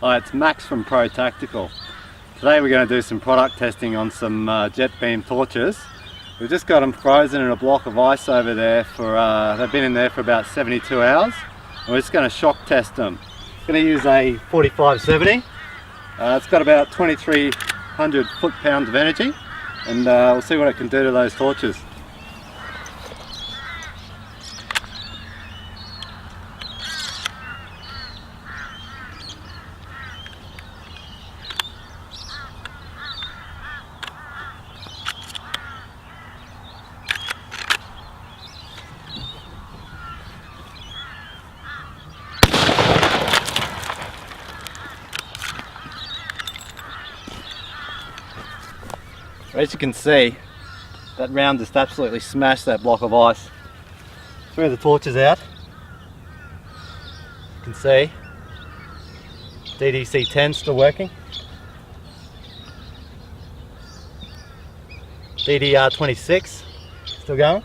Hi, it's Max from Pro Tactical. Today we're going to do some product testing on some JETBeam torches. We've just got them frozen in a block of ice over there they've been in there for about 72 hours. And we're just going to shock test them. Going to use a 4570. It's got about 2300 foot-pounds of energy, and we'll see what it can do to those torches. As you can see, that round just absolutely smashed that block of ice. Threw the torches out. You can see DDC-10 still working. DDR-26 still going.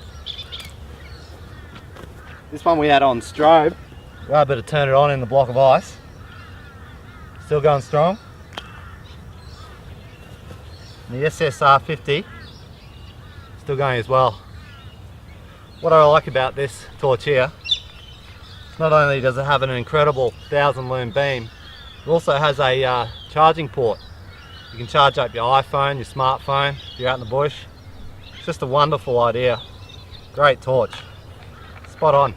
This one we had on strobe. We were able to turn it on in the block of ice. Still going strong. And the SSR-50 still going as well. What I like about this torch here, not only does it have an incredible 1000 lumen beam, it also has a charging port. You can charge up your iPhone, your smartphone if you're out in the bush. It's just a wonderful idea. Great torch. Spot on.